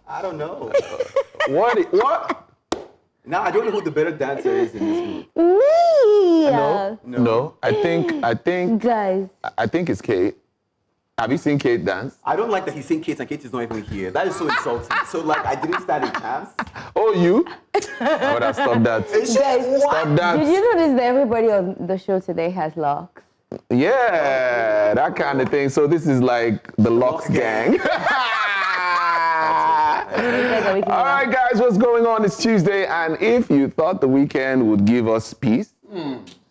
I don't know. What? Now I don't know who the better dancer is in this group. Me. No. I think Guys. I think it's Kate. Have you seen Kate dance? I don't like that he's saying Kate and Kate is not even here. That is so insulting. So like I didn't stand a chance. Oh, you? I would have stopped that. Guys, Stop that. did you notice that everybody on the show today has locks? Yeah, that kind of thing. So this is like the Locks gang. All right, guys, what's going on? It's Tuesday, and if you thought the weekend would give us peace,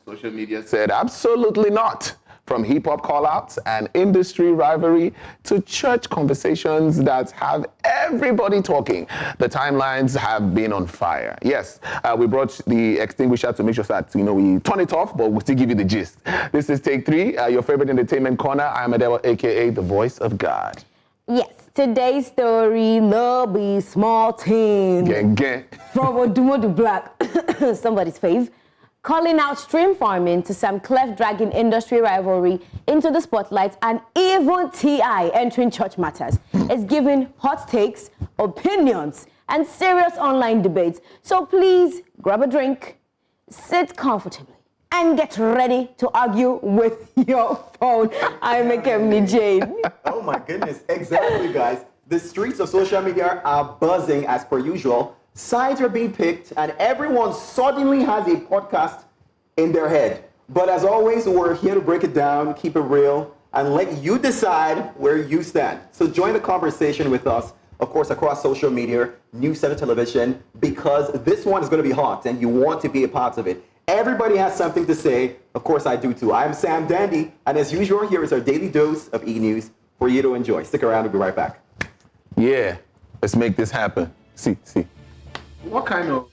social media said absolutely not. From hip-hop call-outs and industry rivalry to church conversations that have everybody talking, the timelines have been on fire. Yes, we brought the extinguisher to make sure that, we turn it off, but we'll still give you the gist. This is Take 3, your favorite entertainment corner. I'm Adele, a.k.a. the voice of God. Yes, today's story, Love Be Small Team. Gang. From Odumodublvck, somebody's fave, calling out stream farming to some cleft dragging industry rivalry into the spotlight, and even T.I. entering church matters. It's giving hot takes, opinions, and serious online debates. So please grab a drink, sit comfortably, and get ready to argue with your phone. I'm Ekemi Jane. Oh my goodness, exactly, guys. The streets of social media are buzzing as per usual. Sides are being picked, and everyone suddenly has a podcast in their head. But as always, we're here to break it down, keep it real, and let you decide where you stand. So join the conversation with us, of course, across social media, news, center, television, because this one is going to be hot, and you want to be a part of it. Everybody has something to say. Of course, I do too. I'm Sam Dandy, and as usual, here is our daily dose of e-news for you to enjoy. Stick around, we'll be right back. Yeah, let's make this happen. See. What kind of...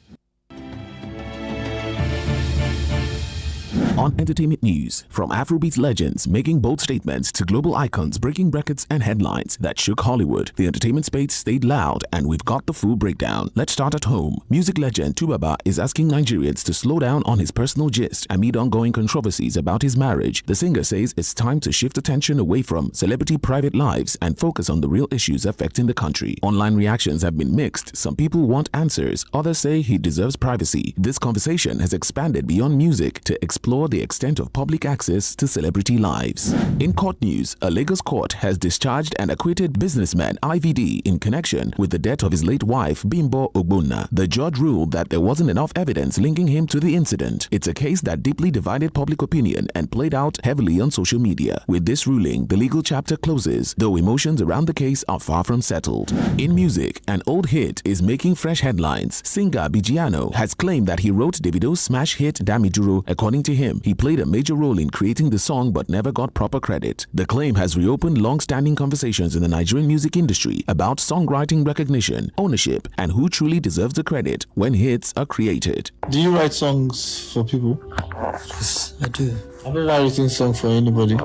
On entertainment news, from Afrobeat legends making bold statements to global icons breaking records and headlines that shook Hollywood, the entertainment space stayed loud, and we've got the full breakdown. Let's start at home. Music legend Tubaba is asking Nigerians to slow down on his personal gist amid ongoing controversies about his marriage. The singer says it's time to shift attention away from celebrity private lives and focus on the real issues affecting the country. Online reactions have been mixed. Some people want answers, others say he deserves privacy. This conversation has expanded beyond music to explore the extent of public access to celebrity lives. In court news, a Lagos court has discharged and acquitted businessman IVD in connection with the death of his late wife Bimbo Ogbonna. The judge ruled that there wasn't enough evidence linking him to the incident. It's a case that deeply divided public opinion and played out heavily on social media. With this ruling, the legal chapter closes, though emotions around the case are far from settled. In music, an old hit is making fresh headlines. Singer Bigiano has claimed that he wrote Davido's smash hit Damiduro. According to him, he played a major role in creating the song but never got proper credit. The claim has reopened long-standing conversations in the Nigerian music industry about songwriting recognition, ownership, and who truly deserves the credit when hits are created. Do you write songs for people? Yes, I do. Have you ever written a song for anybody?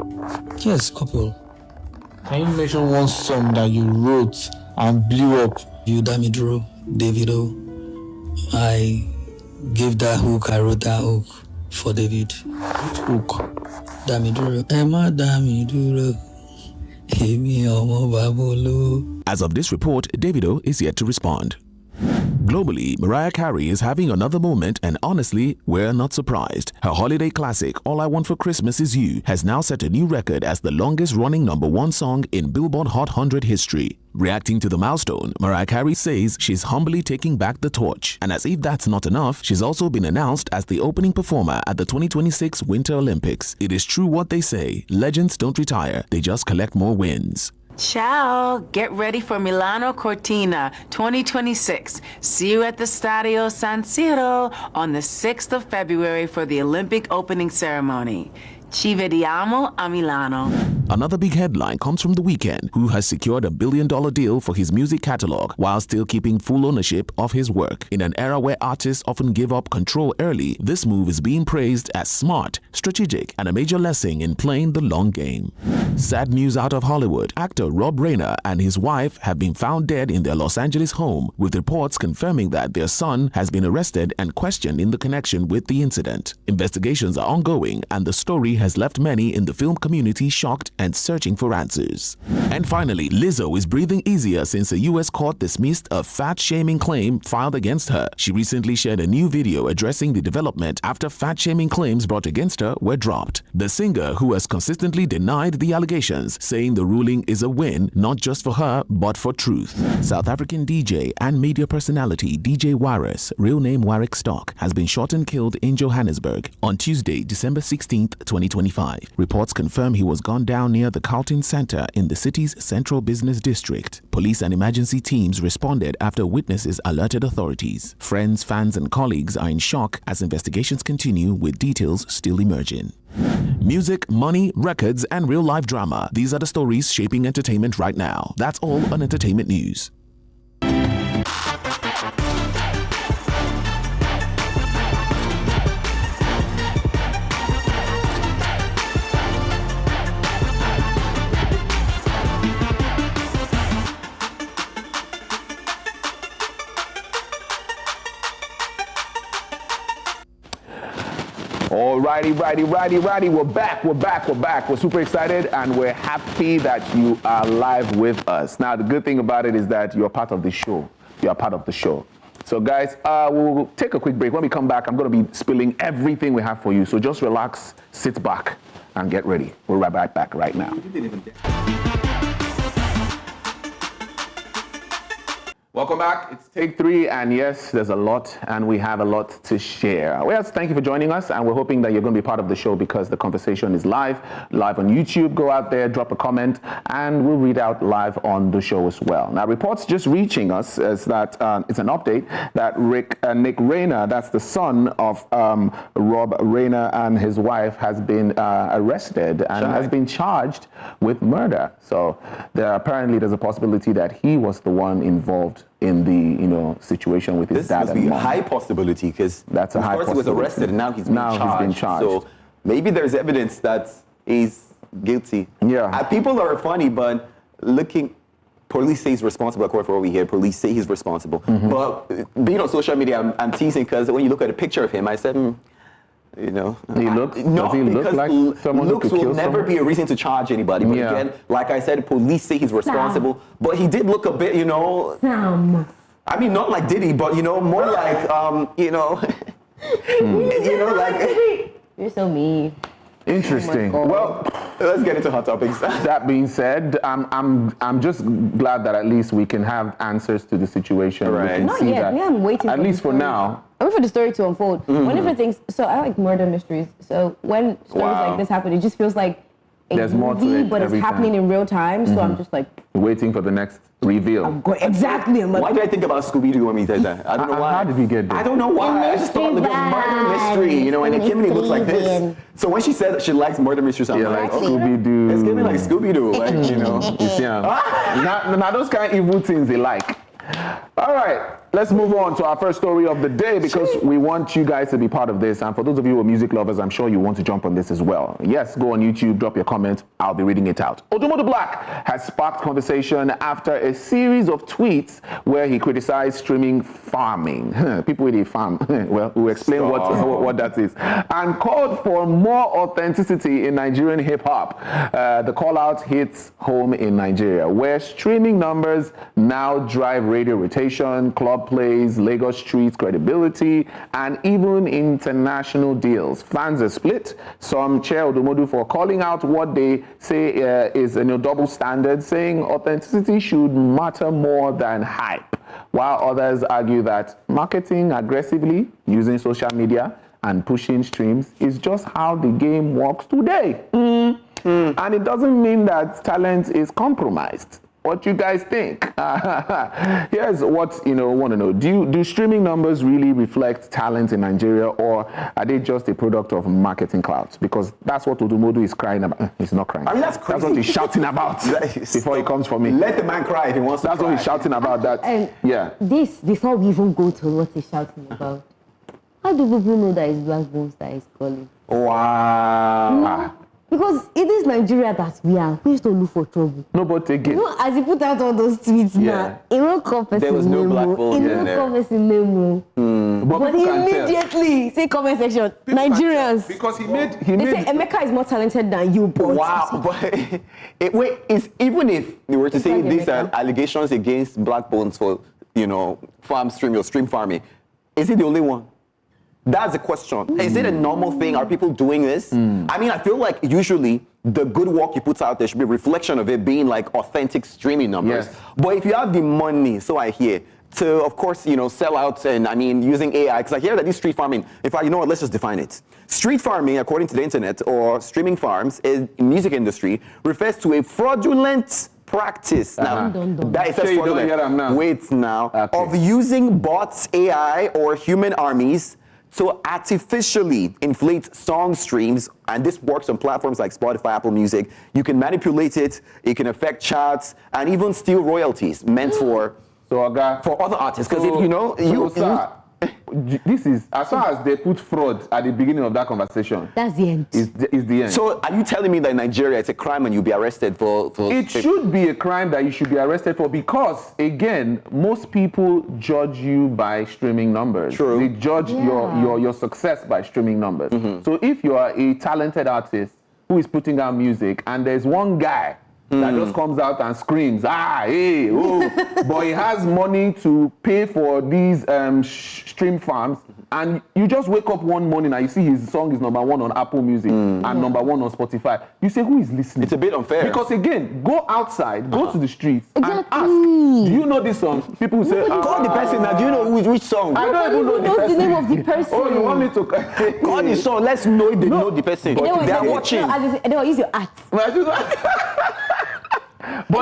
Yes, couple. Can you mention one song that you wrote and blew up? You Damiduro, Davido. I gave that hook, I wrote that hook for David. Which hook? Damiduro, Emma Damiduro, Emi Omo Babolo. As of this report, Davido is yet to respond. Globally, Mariah Carey is having another moment, and honestly, we're not surprised. Her holiday classic, All I Want for Christmas Is You, has now set a new record as the longest-running #1 song in Billboard Hot 100 history. Reacting to the milestone, Mariah Carey says she's humbly taking back the torch. And as if that's not enough, she's also been announced as the opening performer at the 2026 Winter Olympics. It is true what they say, legends don't retire, they just collect more wins. Ciao! Get ready for Milano Cortina 2026. See you at the Stadio San Siro on the 6th of February for the Olympic opening ceremony. Ci vediamo a Milano. Another big headline comes from The Weeknd, who has secured a $1 billion deal for his music catalog while still keeping full ownership of his work. In an era where artists often give up control early, this move is being praised as smart, strategic, and a major lesson in playing the long game. Sad news out of Hollywood. Actor Rob Reiner and his wife have been found dead in their Los Angeles home, with reports confirming that their son has been arrested and questioned in the connection with the incident. Investigations are ongoing, and the story has left many in the film community shocked and searching for answers. And finally, Lizzo is breathing easier since a U.S. court dismissed a fat-shaming claim filed against her. She recently shared a new video addressing the development after fat-shaming claims brought against her were dropped. The singer, who has consistently denied the allegations, saying the ruling is a win not just for her but for truth. South African DJ and media personality DJ Warris, real name Warwick Stock, has been shot and killed in Johannesburg on Tuesday, December 16, 2025. Reports confirm he was gunned down near the Carlton Center in the city's central business district. Police and emergency teams responded after witnesses alerted authorities. Friends, fans, and colleagues are in shock as investigations continue, with details still emerging. Music, money, records, and real-life drama. These are the stories shaping entertainment right now. That's all on Entertainment News. Alrighty. We're back. We're super excited and we're happy that you are live with us. Now, the good thing about it is that you're part of the show. You are part of the show. So guys, we'll take a quick break. When we come back, I'm going to be spilling everything we have for you. So just relax, sit back, and get ready. We'll be right back right now. Welcome back. It's take 3, and yes, there's a lot, and we have a lot to share. Well, thank you for joining us, and we're hoping that you're going to be part of the show because the conversation is live on YouTube. Go out there, drop a comment, and we'll read out live on the show as well. Now, reports just reaching us is that it's an update that Nick Reiner, that's the son of Rob Reiner and his wife, has been arrested and has been charged with murder. So there's a possibility that he was the one involved in the situation with his dad. This must be a high possibility because that's a high possibility. He was arrested and now he's being charged. So maybe there's evidence that he's guilty. Yeah. People are funny, but police say he's responsible. According to what we hear, police say he's responsible. Mm-hmm. But being on social media, I'm teasing because when you look at a picture of him, I said, does he look like someone who could kill will never be a reason to charge anybody. But again, like I said, police say he's responsible. But he did look a bit, I mean, not like Diddy, but more like, like. You're so mean. Interesting. Oh well, let's get into hot topics. That being said, I'm just glad that at least we can have answers to the situation. Right. Not yet. I'm waiting. At least for now. I'm waiting for the story to unfold. Mm-hmm. Whenever things, I like murder mysteries. So when stories like this happen, it just feels like there's more to it, but it's happening in real time. So I'm just like waiting for the next reveal. Exactly. Why did I think about Scooby-Doo when we did that? I don't know why. How did we get there? I don't know why. I just thought the murder mystery, and it came and it looks like this. So when she said that she likes murder mysteries, I'm like, Scooby-Doo. It's giving like Scooby-Doo, You see, now those kind of evil things they like. All right, let's move on to our first story of the day because we want you guys to be part of this. And for those of you who are music lovers, I'm sure you want to jump on this as well. Yes, go on YouTube, drop your comment. I'll be reading it out. Odumodublvck has sparked conversation after a series of tweets where he criticized streaming farming. People with a farm. Well, we'll explain what that is. And called for more authenticity in Nigerian hip-hop. The call-out hits home in Nigeria, where streaming numbers now drive radio rotation, club plays, Lagos streets credibility, and even international deals. Fans are split. Some cheer Odumodu for calling out what they say is double standard, saying authenticity should matter more than hype, while others argue that marketing aggressively using social media and pushing streams is just how the game works today. And it doesn't mean that talent is compromised. what you guys think. Here's what want to know. Do streaming numbers really reflect talent in Nigeria, or are they just a product of marketing clout? Because that's what Odumodu is crying about. He's not crying. I mean, that's crazy. That's what he's shouting about before he comes for me. Let the man cry if he wants to That's cry. what he's shouting about. That. And Yeah. this, before we even go to what he's shouting about, how do people know that it's Blaqbonez that is calling? Wow. Because it is Nigeria that we are. We used to look for trouble. No, but again. As he put out all those tweets now, it won't come person There was no Blaqbonez in there. It won't come person name. But people can tell. immediately, say comment section, Nigerians. Because he made. They say Emeka is more talented than you, but Wow, but even if they were to say like these are Emeka. allegations against Blaqbonez for farm streaming or stream farming, is he the only one? That's the question. Is it a normal thing? Are people doing this? I mean, I feel like usually the good work you put out there should be a reflection of it being like authentic streaming numbers. Yes. But if you have the money, so I hear, to of course sell out and using AI, because I hear that this street farming, in fact, you know what, let's just define it. Street farming, according to the internet, or streaming farms in music industry, refers to a fraudulent practice. Now, that is Sure you don't fraudulent. hear them now. Wait now. Okay. Of using bots, AI, or human armies to artificially inflate song streams, and this works on platforms like Spotify, Apple Music. You can manipulate it, it can affect charts, and even steal royalties meant for other artists. Because this is as far as they put fraud at the beginning of that conversation. that's the end. Is the end. So are you telling me that in Nigeria it's a crime and you'll be arrested for it should be a crime that you should be arrested for, because again, most people judge you by streaming numbers. True. They judge your success by streaming numbers. So if you are a talented artist who is putting out music and there's one guy that just comes out and screams, but he has money to pay for these stream farms, and you just wake up one morning and you see his song is number 1 on Apple Music and number 1 on Spotify. You say, who is listening? It's a bit unfair. Because again, go outside, go to the streets and ask, do you know this song? People will say, call the person now. Do you know which song? I don't even know the knows person. the name of the person. Oh, you want me to Call the song. Let's know if they know the person. But They are watching. They will use your act. But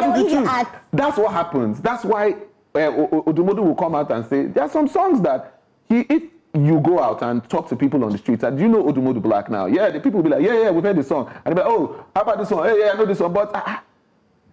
it's the Easy truth. act. That's what happens. That's why Odumodu will come out and say, there are some songs that if you go out and talk to people on the streets, and do you know Odumodublvck now? Yeah, the people will be like, yeah, we've heard the song. And they'll be like, oh, how about this song? Yeah, I know this song. But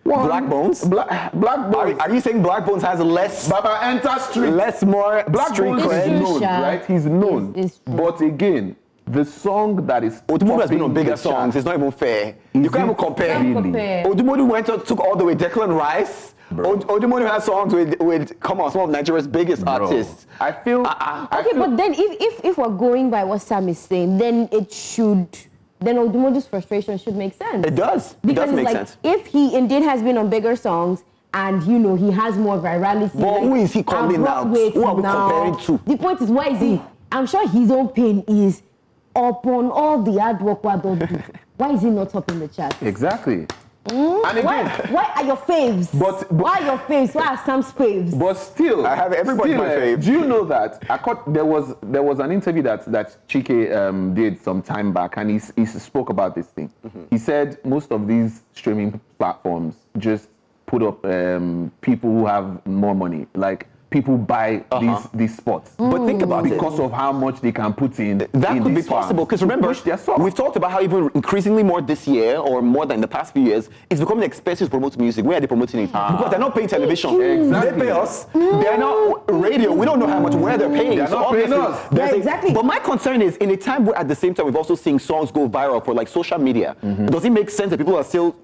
Blaqbonez? Blaqbonez. Are you saying Blaqbonez has less? Baba enter street. More street Blaqbonez cred? is known, right? He's known. It's true. But again, the song that is Odumodu has been on topping bigger the songs. charts, It's not even fair. You can't even compare. Really? Odumodu took all the way Declan Rice. Odumodu has songs with some of Nigeria's biggest artists. I feel. Okay, but then if we're going by what Sam is saying, then Odumodu's frustration should make sense. It does. It Because does make it's sense. if he indeed has been on bigger songs and he has more virality. But who is he calling out? Who are we comparing to? The point is, why is he? I'm sure his own pain is upon all the hard work we don't do. Why is he not up in the chat? Exactly. And again, Why are your faves? But- why are your faves? Why are Sam's faves? but still, I have everybody my fave. Do you know that there was an interview that Chike did some time back, and he spoke about this thing. He said most of these streaming platforms just put up people who have more money, like people buy these spots. But think about it. Because of how much they can put in. That in could be these farms possible, because to remember, push their song. we've talked about how even increasingly more this year, or more than the past few years, it's becoming expensive to promote music. Where are they promoting it? Because they're not paying television. Exactly. They pay us. They're not radio. We don't know how much, where they're paying. They're not paying obviously, us. there's Yeah, exactly. But my concern is, in a time where at the same time we've also seen songs go viral for like social media, does it make sense that people are still,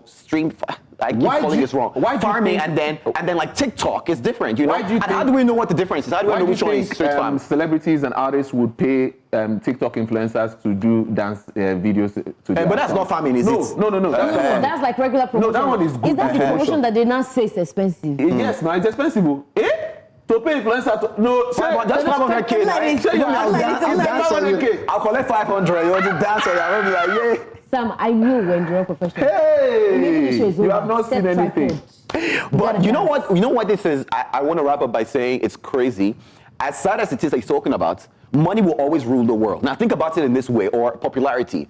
stream? I keep Why do calling you- this wrong. why do you Farming think- and then like TikTok is different, Why do you and how think- do we know what the difference is? How do we Why know do you which one is think street farm? celebrities and artists would pay TikTok influencers to do dance videos to their But that's songs? not farming, is No, it? no. That's like regular promotion. that one is good Is that the promotion. promotion that they now say is expensive? Yes, now it's expensive. To pay influencer to Just 500K, right? Say you're I'll dance on you. 500K. I'll collect 500. You want to dance on you? I'll be like, yeah. Sam, I knew when you're professional. Hey, Show is you over. have not Set seen anything. tripod. But you know what this is? I want to wrap up by saying it's crazy. As sad as it is that he's talking about, money will always rule the world. Now think about it in this way, or popularity.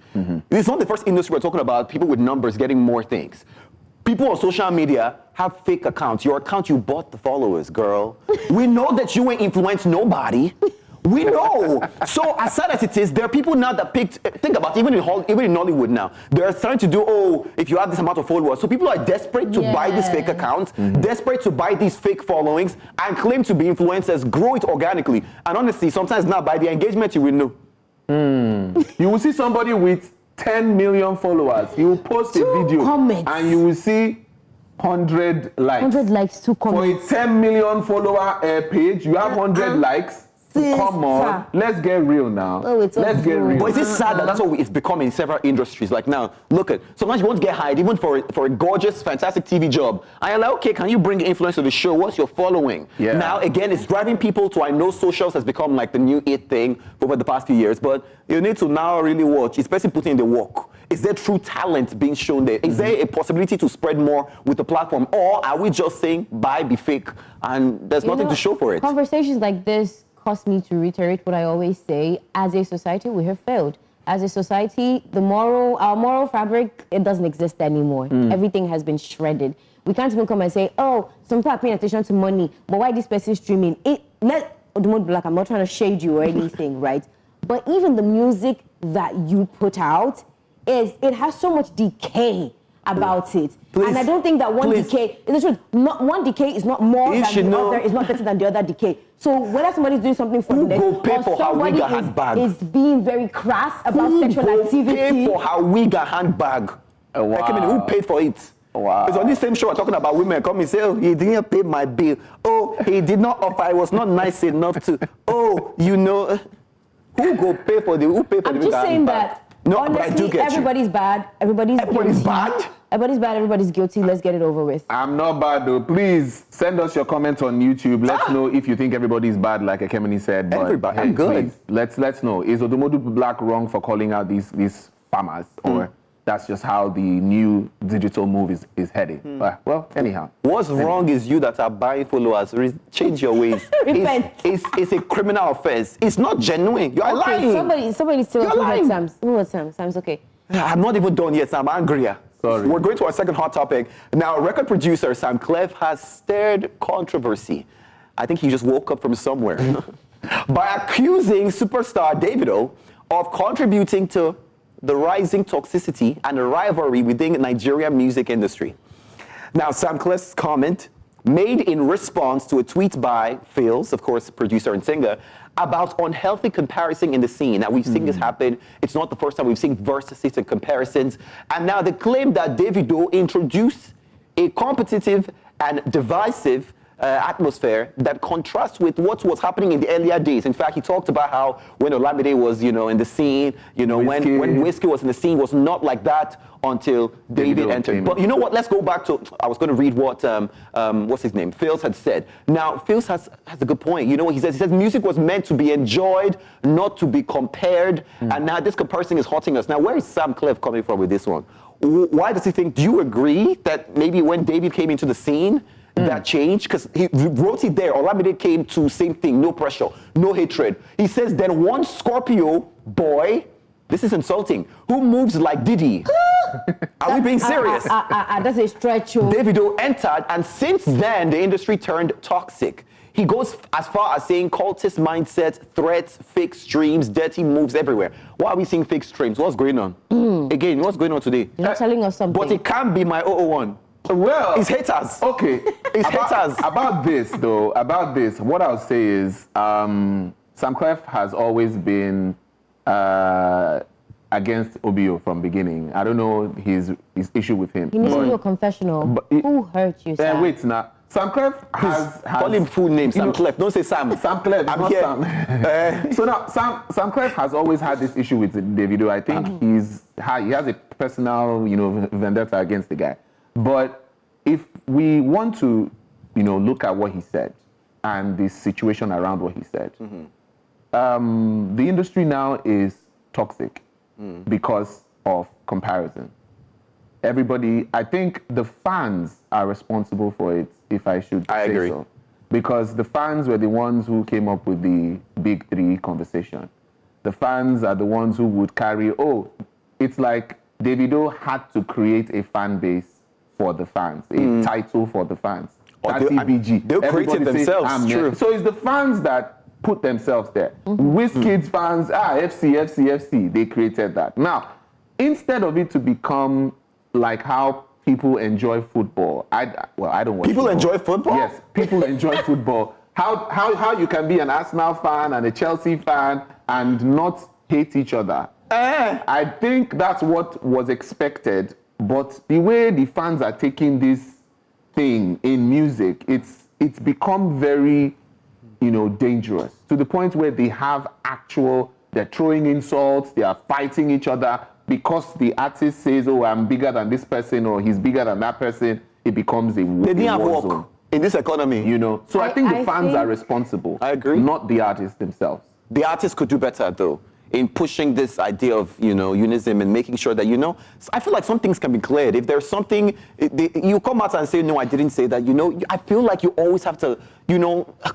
It's not the first industry we're talking about, people with numbers getting more things. People on social media have fake accounts. Your account, you bought the followers, girl. We know that you ain't influenced nobody. We know. So as sad as it is, there are people now that picked, think about it, even in Nollywood now, they're starting to do, if you have this amount of followers. So people are desperate to buy these fake accounts, desperate to buy these fake followings, and claim to be influencers, grow it organically. And honestly, sometimes now by the engagement, you will know. You will see somebody with 10 million followers. He will post a video comments. and you will see 100 likes. 100 likes, 2 comments. For a 10 million follower page, you have 100 likes. Come on, let's get real now. Let's get real. But is it sad that that's what it's become in several industries? Like now, look at, sometimes you want to get hired even for a gorgeous, fantastic TV job. And you're like, okay, can you bring influence to the show? What's your following? Yeah. Now, again, it's driving people to, I know socials has become like the new it thing over the past few years, but you need to now really watch, especially putting in the work. Is there true talent being shown there? Is there a possibility to spread more with the platform? Or are we just saying, buy, be fake, and there's nothing to show for it? Conversations like this cause me to reiterate what I always say. As a society, we have failed. As a society, our moral fabric, it doesn't exist anymore. Everything has been shredded. We can't even come and say, oh, some people are paying attention to money, but why this person streaming? Odumodublvck, I'm not trying to shade you or anything, right? But even the music that you put out, it has so much decay about it. Please, and I don't think that one decay, is the truth, one decay is not more than the other, is not better than the other decay. So whether somebody's doing something for the next, or somebody is being very crass about sexual activity. Pay for her wig and handbag? Who paid for it? Wow. It's on this same show talking about women come and say, oh, he didn't pay my bill. Oh, he did not offer, I was not nice enough to. Oh, you know, who pay for the wig? I'm just saying that. No, honestly, but I do get everybody's bad. Everybody's guilty. bad? Everybody's bad. Everybody's guilty. Let's get it over with. I'm not bad though. Please send us your comments on YouTube. Let's know if you think everybody's bad, like Ekemini said. But everybody, I'm good. Please, let's know. Is Odumodublvck wrong for calling out these farmers, or that's just how the new digital move is heading? Well, anyhow. What's wrong is you that are buying followers. Change your ways. Repent. It's a criminal offense. It's not genuine. You are lying. Somebody still You're lying. Who had Sam? Sam's okay. I'm not even done yet, Sam. I'm angrier. Sorry. We're going to our second hot topic. Now, record producer Sam Clef has stirred controversy. I think he just woke up from somewhere by accusing superstar Davido of contributing to the rising toxicity and the rivalry within the Nigerian music industry. Now, Sam Clef's comment, made in response to a tweet by Phils, of course, producer and singer, about unhealthy comparison in the scene. Now, we've seen this happen. It's not the first time we've seen versuses and comparisons. And now they claim that Davido introduced a competitive and divisive atmosphere that contrasts with what was happening in the earlier days. In fact, he talked about how when Olamide was, in the scene, when Whiskey was in the scene, was not like that until David entered. But you know what? Let's go back to, I was going to read what, what's his name? Phils had said. Now, Phils has a good point. You know what he says? He says music was meant to be enjoyed, not to be compared. And now this comparison is hurting us. Now, where is Sam Clef coming from with this one? Why does he think, do you agree that maybe when David came into the scene, that changed? Because he wrote it there. Olamide came to same thing, no pressure, no hatred. He says, then one Scorpio boy, this is insulting, who moves like Diddy. Are we being serious? That's a stretch. Davido entered, and since then, the industry turned toxic. He goes as far as saying cultist mindset, threats, fake streams, dirty moves everywhere. Why are we seeing fake streams? What's going on? Again, what's going on today? You're not telling us something. But it can't be my 001. Well, it's haters. Okay. It's haters. About this, what I'll say is Sam Clef has always been against Obio from beginning. I don't know his issue with him. He needs to do a confessional. Who hurt you, Sam? Wait, now. Sam Clef has call him full name, Sam Clef. Don't say Sam. Sam Clef, I'm not here. Sam. So now, Sam Clef has always had this issue with Davido. I think he has a personal, vendetta against the guy. But if we want to, look at what he said and the situation around what he said, the industry now is toxic because of comparison. Everybody, I think the fans are responsible for it, if I should say agree. So. Because the fans were the ones who came up with the big three conversation. The fans are the ones who would carry, it's like Davido had to create a fan base for the fans, a title for the fans. That's they'll- EBG. they'll create it Everybody says, themselves, "I'm true." here." So it's the fans that put themselves there. Wizkid's fans, FC, they created that. Now, instead of it to become like how people enjoy football, I don't watch People football. enjoy football? Yes, people enjoy football. How you can be an Arsenal fan and a Chelsea fan and not hate each other? I think that's what was expected, but the way the fans are taking this thing in music, it's become very, dangerous to the point where they're throwing insults, they are fighting each other because the artist says, "Oh, I'm bigger than this person," or "He's bigger than that person." It becomes a They didn't have war work zone. in this economy. So I think the I fans think- are responsible. I agree. Not the artists themselves. The artists could do better though in pushing this idea of unism and making sure that I feel like some things can be cleared. If there's something you come out and say, "No, I didn't say that," I feel like you always have to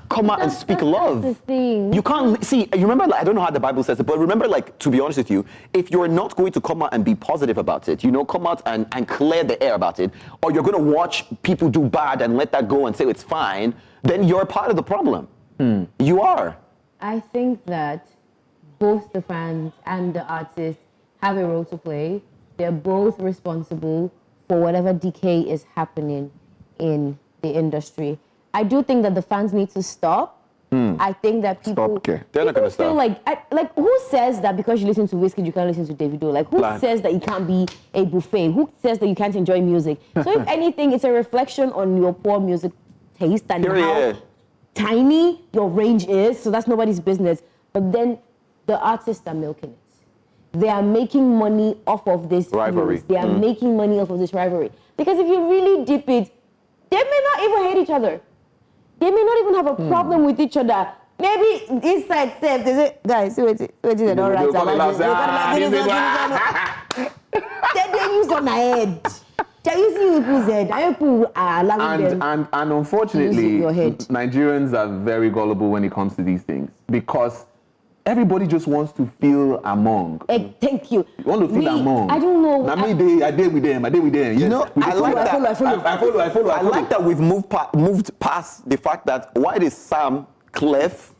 come out and speak love. That's the thing. You can't see. You remember, I don't know how the Bible says it, but remember, to be honest with you, if you're not going to come out and be positive about it, come out and clear the air about it, or you're going to watch people do bad and let that go and say it's fine, then you're part of the problem. You are. I think that both the fans and the artists have a role to play. They're both responsible for whatever decay is happening in the industry. I do think that the fans need to stop. I think that people... Stop, okay. They're not people gonna feel stop. like, who says that because you listen to Wizkid, you can't listen to Davido? Like, who Plan. says that you can't be a buffet? Who says that you can't enjoy music? So if anything, it's a reflection on your poor music taste and Period. how tiny your range is, so that's nobody's business. But then the artists are milking it. They are making money off of this Rivalry. views. They are making money off of this rivalry. Because if you really dip it, they may not even hate each other. They may not even have a problem with each other. Maybe this side said, they say, "Guys, wait, they don't write about this. They use on my head. They use people's head. I people are allowing them. And unfortunately, Use your head. Nigerians are very gullible when it comes to these things because everybody just wants to feel among. Thank you. You want to feel among. I don't know. I did with them. Yes. I like that. I follow. I like that we've moved past the fact that why is Sam Clef?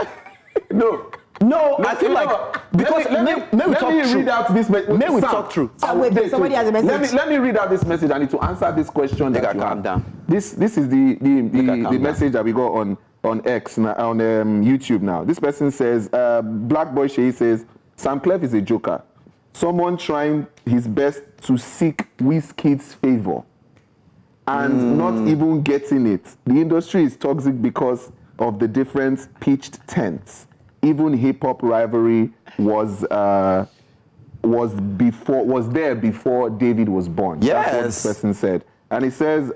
No, I feel like because may we talk true. Read out this message. May we talk true. Wait, somebody has a message. Let me read out this message. I need to answer this question. Nigga, calm down. This is the calm message that we got on X on YouTube now. This person says, Black Boy Shay says, Sam Clef is a joker. Someone trying his best to seek Wizkid's favor and not even getting it. The industry is toxic because of the different pitched tents. Even hip-hop rivalry was there before David was born. Yes. That's what this person said. And it says,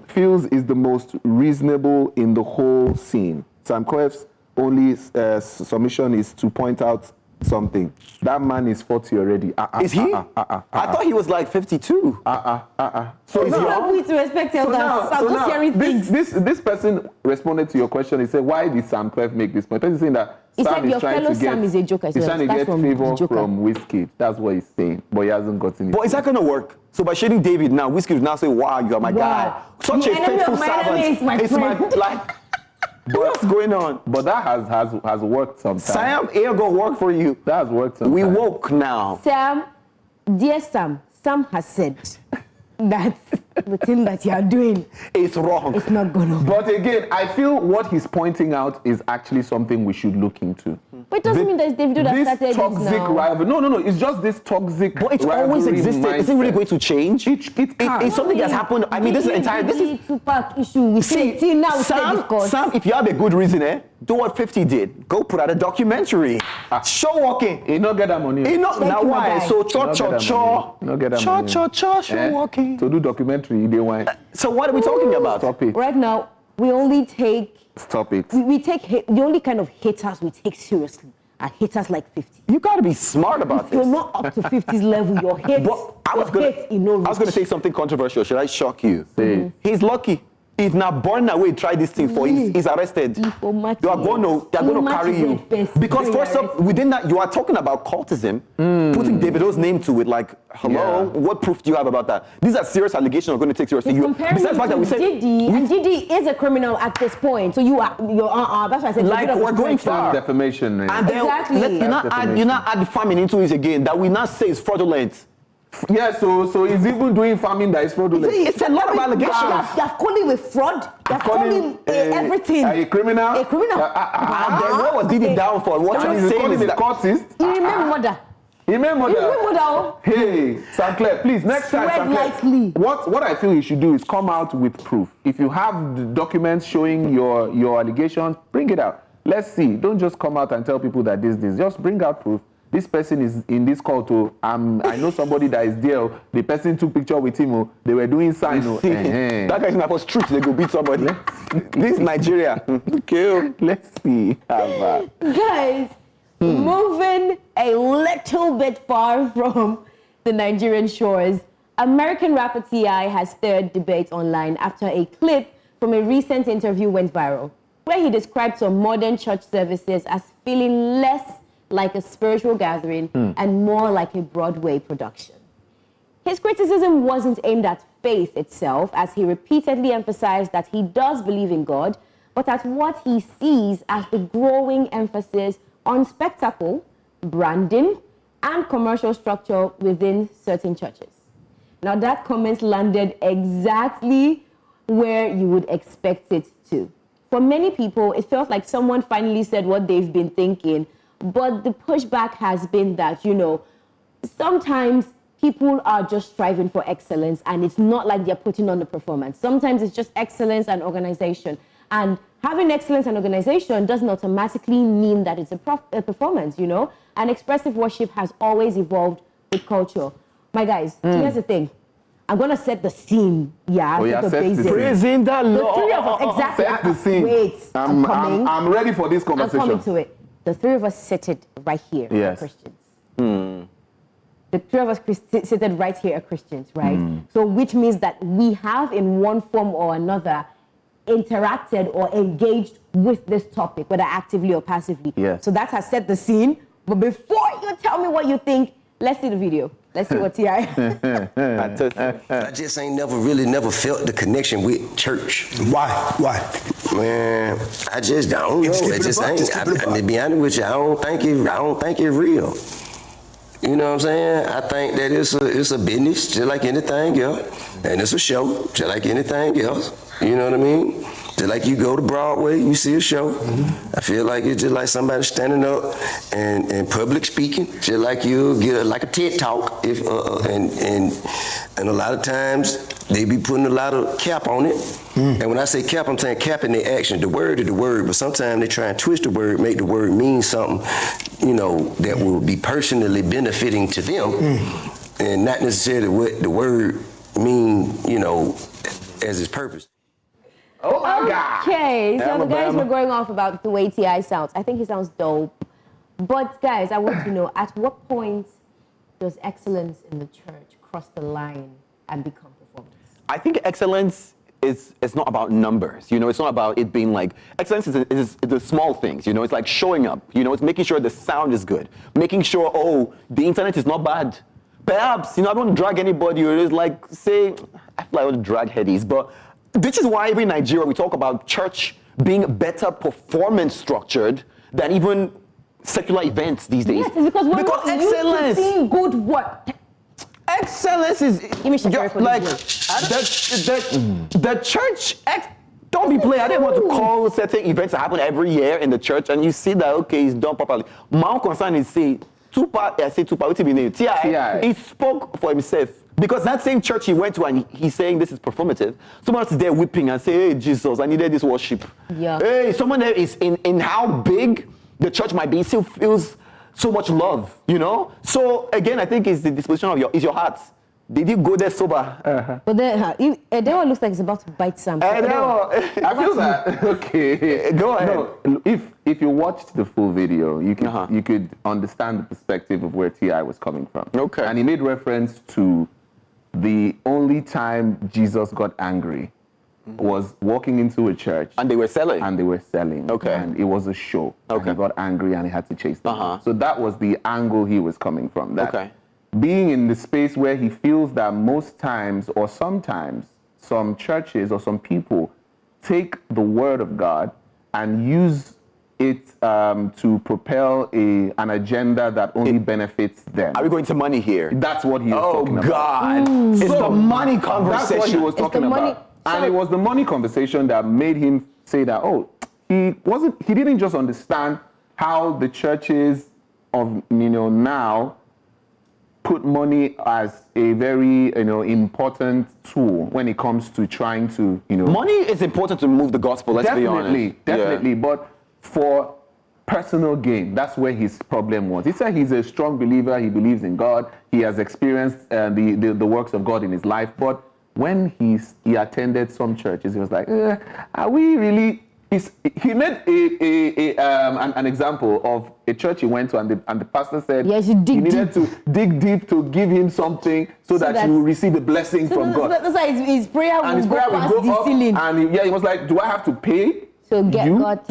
Fields is the most reasonable in the whole scene. Sam Clef's only submission is to point out something. That man is 40 already. Is he? I thought he was like 52. So now we to respect elders. I'm just hearing things. This person responded to your question. He said, "Why did Sam Clef make this point?" The person is saying that He Sam said is your trying fellow to get. Sam is a joker. He's trying to That's get from favor the Joker. from Wizkid. That's what he's saying, but he hasn't gotten it. But is that going to work? So by shading David now, Wizkid will now say, "Wow, you are my guy." Such The a enemy faithful of my enemy servant. is my It's my friend. like. What's going on? But that has worked sometimes. Sam, here go work for you. That has worked sometimes. We woke now. Sam, dear Sam has said that the thing that you are doing It's wrong. is not gonna. But again, I feel what he's pointing out is actually something we should look into. But it doesn't mean that it's Davido that This started toxic it now. rivalry. No. It's just this toxic. But it's always rivalry existed. Is it really mindset. going to change? It can. It's something that's happened. I mean, this is entire. This is. Tupac issue. We see now. Sam, if you have a good reason, do what 50 did. Go put out a documentary. Show walking. He not get that money. Now you, my why? guy. So He not get that money. show walking. To do documentary, they want. So what are we talking about? Stop it. Right now, we only take. Stop it. We take the only kind of haters we take seriously are haters like 50. You got to be smart about If you're this. not up to 50's level, your hate. But I was your gonna hate in no say something controversial. Should I shock you? Say. He's lucky. if now born away try this thing for he's arrested. They are going to carry you. Because first up, within that, you are talking about cultism, putting Davido's name to it. Like, hello, what proof do you have about that? These are serious allegations. Are going to take seriously. Besides the fact that we said Diddy, and Diddy is a criminal at this point. So you're that's why I said like we're going far. Defamation. And then you not add farming into it again. That we not say is fraudulent. Yeah, so he's even doing farming that is fraudulent. It's a lot of allegations. They have called him with fraud. They have called him everything. A criminal. A criminal. And then what was Diddy down for? What you're saying is that cultist. He remember mother. Hey, Sanclair, please, next time, Sanclair, what I feel you should do is come out with proof. If you have the documents showing your allegations, bring it out. Let's see. Don't just come out and tell people that this. Just bring out proof. This person is in this call too. I know somebody that is there. The person took picture with him. They were doing sign. That guy is not for street. They go beat somebody. This is Nigeria. Okay, let's see. Guys, moving a little bit far from the Nigerian shores, American rapper T.I. has stirred debate online after a clip from a recent interview went viral, where he described some modern church services as feeling less like a spiritual gathering and more like a Broadway production. His criticism wasn't aimed at faith itself, as he repeatedly emphasized that he does believe in God, but at what he sees as the growing emphasis on spectacle, branding, and commercial structure within certain churches. Now that comment landed exactly where you would expect it to. For many people, it felt like someone finally said what they've been thinking. But the pushback has been that, sometimes people are just striving for excellence and it's not like they're putting on the performance. Sometimes it's just excellence and organization. And having excellence and organization doesn't automatically mean that it's a performance, And expressive worship has always evolved with culture. My guys, here's the thing. I'm going to set the scene. Set the scene. Praising the Lord. The three of us, exactly. Set the scene. Wait, I'm coming. I'm ready for this conversation. I'm coming to it. The three of us seated right here are Christians. The three of us seated right here are Christians, right? So which means that we have in one form or another interacted or engaged with this topic, whether actively or passively. Yes. So that has set the scene. But before you tell me what you think, let's see the video. Let's see what T.I. I just ain't never felt the connection with church. Why? Man, I just don't know. It just ain't. To be honest with you, I don't think it real. You know what I'm saying? I think that it's a business just like anything else, and it's a show just like anything else. You know what I mean? Just like you go to Broadway, you see a show. I feel like it's just like somebody standing up and public speaking, just like you get like a TED talk. And a lot of times they be putting a lot of cap on it. And when I say cap, I'm saying cap in their action. The word is the word, but sometimes they try and twist the word, make the word mean something, that will be personally benefiting to them, and not necessarily what the word mean, as its purpose. Oh my God. Okay, so the guys were going off about the way T.I. sounds. I think he sounds dope. But guys, I want to know, at what point does excellence in the church cross the line and become performance? I think excellence is not about numbers. It's not about it being like, excellence is the small things. It's like showing up. It's making sure the sound is good. Making sure, the internet is not bad. Perhaps, I don't want to drag anybody, or it's like, say, I feel like I want to drag headies, but this is why even in Nigeria we talk about church being better performance structured than even secular events these days. Yes, it's because we're not excellence. used to seeing good work. Excellence is like the church. Don't be playing. I didn't want to call certain events that happen every year in the church, and you see that it's done properly. My own concern is Tupac. T.I. He spoke for himself. Because that same church he went to and he's saying this is performative, someone else is there weeping and say, hey, Jesus, I needed this worship. Yeah. Hey, someone there is in how big the church might be, still feels so much love, So again, I think it's the disposition of your heart. Did you go there sober? But Edewa looks like he's about to bite something. I feel that. Okay. Go ahead. No, if you watched the full video, you could understand the perspective of where T.I. was coming from. Okay. And he made reference to the only time Jesus got angry was walking into a church. And they were selling? And they were selling. Okay. And it was a show. Okay. And he got angry and he had to chase them. So that was the angle he was coming from. That being in the space where he feels that most times or sometimes some churches or some people take the word of God and use it to propel an agenda that only benefits them. Are we going to money here? That's what he was talking about. Oh, God. It's the money conversation. That's what he was talking about. And it was the money conversation that made him say that, he didn't just understand how the churches of, now put money as a very, important tool when it comes to trying to, Money is important to move the gospel, let's be honest. Definitely, but for personal gain, that's where his problem was. He said he's a strong believer, he believes in God, he has experienced the works of God in his life, but when he attended some churches, he was like, are we really... He made an example of a church he went to, and the pastor said he needed to dig deep to give him something so that he will receive a blessing from God. That's why his prayer will go past the ceiling. And he was like, do I have to pay to get God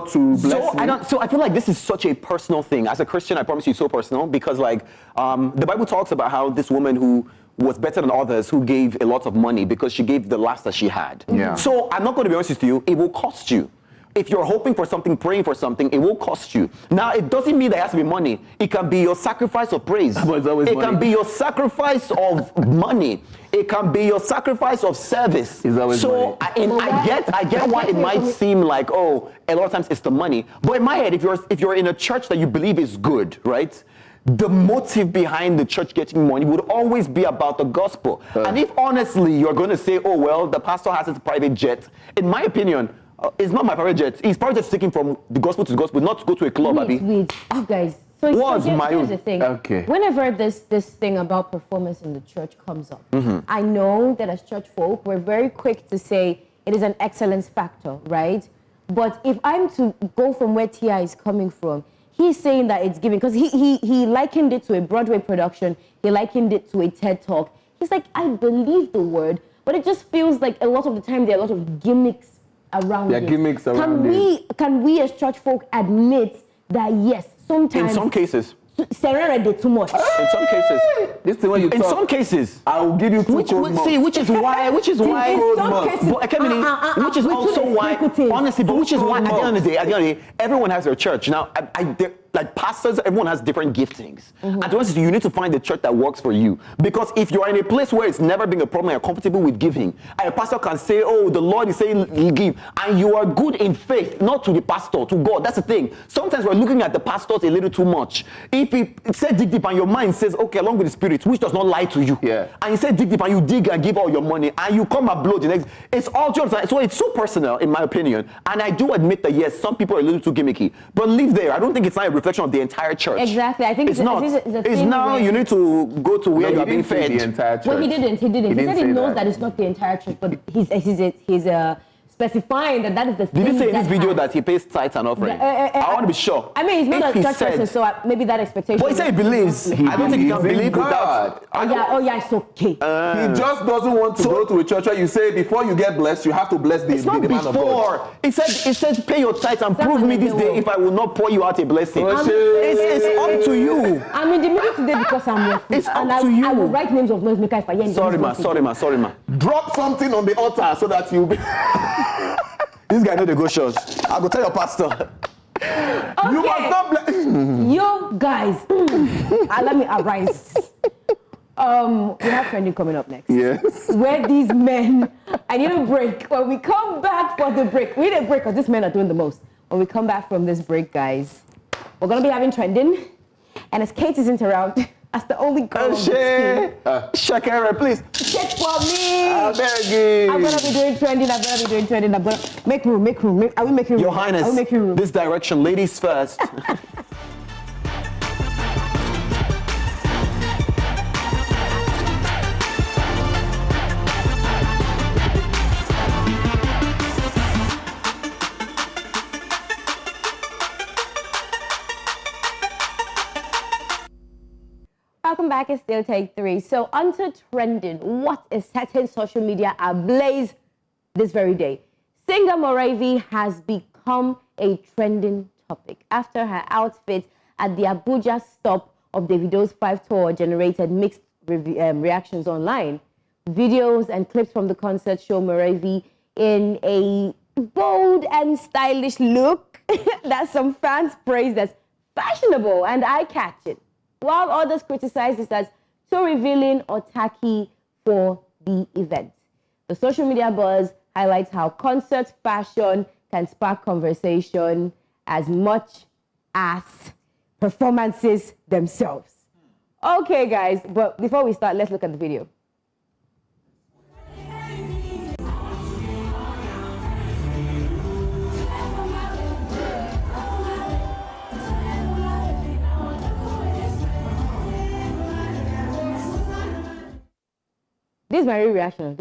to bless me? So I feel like this is such a personal thing. As a Christian, I promise you, it's so personal because the Bible talks about how this woman who was better than others who gave a lot of money because she gave the last that she had. Yeah. So I'm not going to be honest with you, it will cost you. If you're hoping for something, praying for something, it will cost you. Now, it doesn't mean that it has to be money. It can be your sacrifice of praise. It can be your sacrifice of money. It can be your sacrifice of service. So I get why it might seem like, a lot of times it's the money. But in my head, if you're in a church that you believe is good, right? The motive behind the church getting money would always be about the gospel. And if honestly you're going to say, the pastor has his private jet, in my opinion, it's not my private jet. He's probably just taking from the gospel to the gospel, not to go to a club, Abby. Wait, you guys. So here's the thing. Okay. Whenever this thing about performance in the church comes up, I know that as church folk, we're very quick to say it is an excellence factor, right? But if I'm to go from where T.I. is coming from, he's saying that it's giving, because he likened it to a Broadway production. He likened it to a TED Talk. He's like, I believe the word, but it just feels like a lot of the time there are a lot of gimmicks around it. Gimmicks around it. Can we as church folk admit that yes, sometimes... In some cases. Serena did too much. In some cases. This is when you in talk. some cases. I will give you two which is why which is also why at the end of the day, everyone has their church. Now, like pastors, everyone has different giftings. And to be honest, you need to find the church that works for you. Because if you're in a place where it's never been a problem, you're comfortable with giving, and a pastor can say, the Lord is saying give, and you are good in faith, not to the pastor, to God. That's the thing. Sometimes we're looking at the pastors a little too much. If it says dig deep and your mind says, okay, along with the spirit, which does not lie to you, and you say dig deep and you dig and give all your money, and you come and blow the next, it's all just, so it's so personal, in my opinion. And I do admit that, yes, some people are a little too gimmicky, but leave there. I don't think it's not a reflection of the entire church. Exactly. I think it's not. It's now you need to go to where you are being fed. The entire church. Well, he didn't. He said he knows that it's not the entire church, but he's specifying that is the thing. Did he say in this video that he pays tithes and offering? I want to be sure. I mean, he's not a church person, so maybe that expectation. But he said he believes. I don't think he can believe without. It's okay. He just doesn't want to go to a church where you say before you get blessed, you have to bless the man of God. It says pay your tithes and prove me this day if I will not pour you out a blessing. It's up to you. I'm in the middle today because I'm with It's up to you. I will write names of noisemaker if I hear. Sorry, ma. Drop something on the altar so that you'll be... This guy know the go church. I go tell your pastor. Okay. You must not bless. You guys, let me arise. We have trending coming up next. Yes. Where these men, I need a break. When we come back for the break, we need a break because these men are doing the most. When we come back from this break, guys, we're going to be having trending. And as Kate isn't around, as the only girl Shakira, please. check for me. I beg you. I'm going to be doing trending. I'm going to make room. Are we making room? Your Highness, are we making room? This direction, ladies first. Welcome back, it's still take 3. So onto trending. What is setting social media ablaze this very day. Singer Moravi has become a trending topic after her outfit at the Abuja stop of Davido's 5 tour generated mixed reactions online. Videos and clips from the concert show Moravi in a bold and stylish look that some fans praised as fashionable and eye-catching, while others criticized this as too revealing or tacky for the event. The social media buzz highlights how concert fashion can spark conversation as much as performances themselves. Okay, guys, but before we start, let's look at the video. This is my reaction.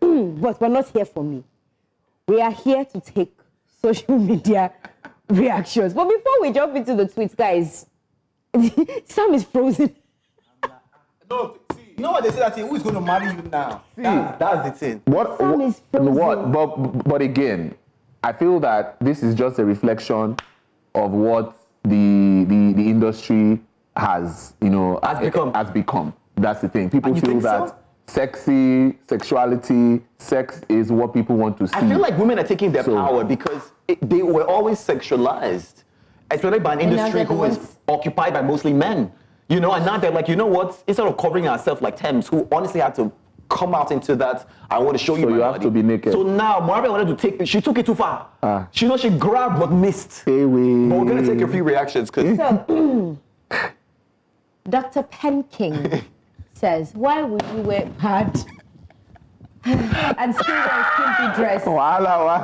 But we're not here for me. We are here to take social media reactions. But before we jump into the tweets, guys, Sam is frozen. No, see, you know what they say that who is going to marry you now? See, that's the thing. Sam is frozen. But again, I feel that this is just a reflection of what the industry has become. That's the thing. People feel that sexuality, sex is what people want to see. I feel like women are taking their power because they were always sexualized, especially by an industry who is occupied by mostly men. You know, and now they're like, you know what? Instead of covering ourselves like Thames, who honestly had to come out into that, I want to show you my body. So you have to be naked. So now, Moravi wanted to take, she took it too far. She grabbed but missed. But we're going to take a few reactions. So, Dr. Penking says, why would you wear pads and still wear a skimpy dress? Wala.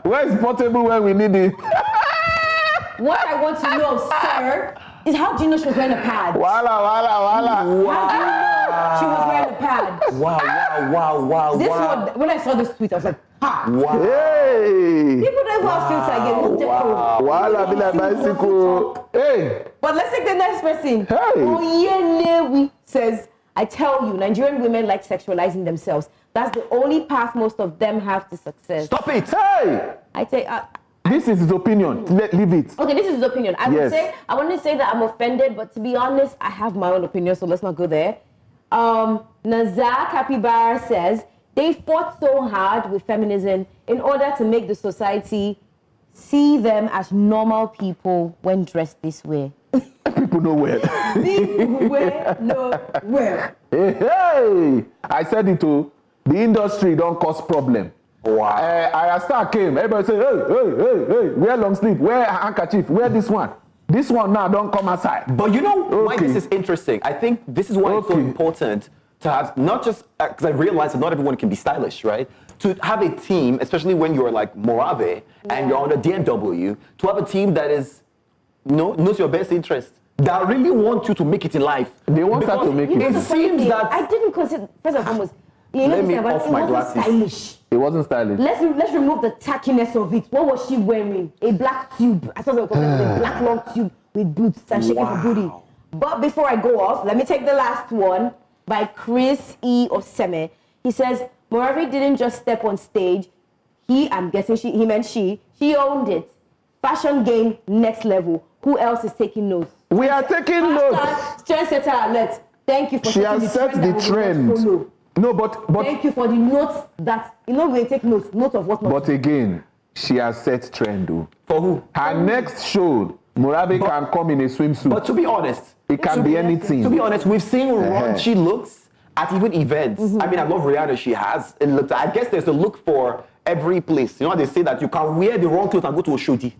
Where is portable when we need it? What I want to know, sir, is how do you know she was wearing a pad? Wala. How do you know she was wearing a pad? Wow. When I saw this tweet, I was like, ha! Wow. Hey! People don't even have filter again. Wala, be like bicycle. Hey! But let's take the next person. Hey! Oyelewi says, I tell you, Nigerian women like sexualizing themselves. That's the only path most of them have to success. Stop it! Hey! I say, this is his opinion. Leave it. Okay, this is his opinion. I want to say that I'm offended, but to be honest, I have my own opinion, so let's not go there. Nazar Capybara says, they fought so hard with feminism in order to make the society see them as normal people when dressed this way. People nowhere. People wear nowhere. Hey! I said it too. The industry don't cause problem. Wow. I start came. Everybody say, hey, wear long sleeve, wear handkerchief, wear this one. This one now don't come outside. But you know why this is interesting? I think this is why it's so important to have, not just, because I realize that not everyone can be stylish, right? To have a team, especially when you're like Moravi and you're on a DMW, to have a team that is, knows your best interest, that really want you to make it in life. They want her to make it. It seems that... I didn't consider, first and foremost, let me off my glasses. Stylish. It wasn't stylish. Let's remove the tackiness of it. What was she wearing? A black tube. I thought it was a black long tube with boots and shaking her booty. But before I go off, let me take the last one by Chris E. Oseme. He says, Moravi didn't just step on stage. I'm guessing he meant she owned it. Fashion game next level. Who else is taking notes? We are taking notes. Trendsetter alert. Thank you for she has set the trend. No, but thank you for the notes that we take notes of what. But again, she has set trend though. For who? Her next show, Moravi can come in a swimsuit. But to be honest, it can be anything. To be honest, we've seen raunchy looks at even events. I mean, I love Rihanna. She has a look. I guess there's a look for every place. You know, they say that you can wear the wrong clothes and go to a shooty.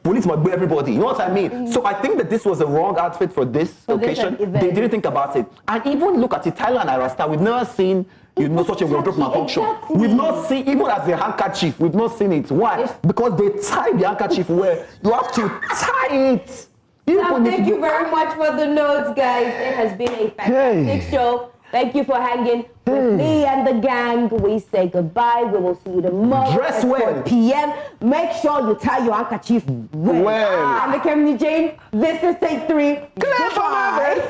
Police must be everybody. You know what I mean? So I think that this was the wrong outfit for this occasion. They didn't think about it. And even look at it, Tyler and Irasta, we've never seen such a wardrobe malfunction. Exactly. We've not seen, even as the handkerchief, we've not seen it. Why? Because they tie the handkerchief where you have to tie it. Thank you very much for the notes, guys. It has been a fantastic show. Thank you for hanging with me and the gang. We say goodbye. We will see you tomorrow at 4 p.m. Make sure you tie your handkerchief well. I'm the Kemini Jane. This is Take 3. Goodbye.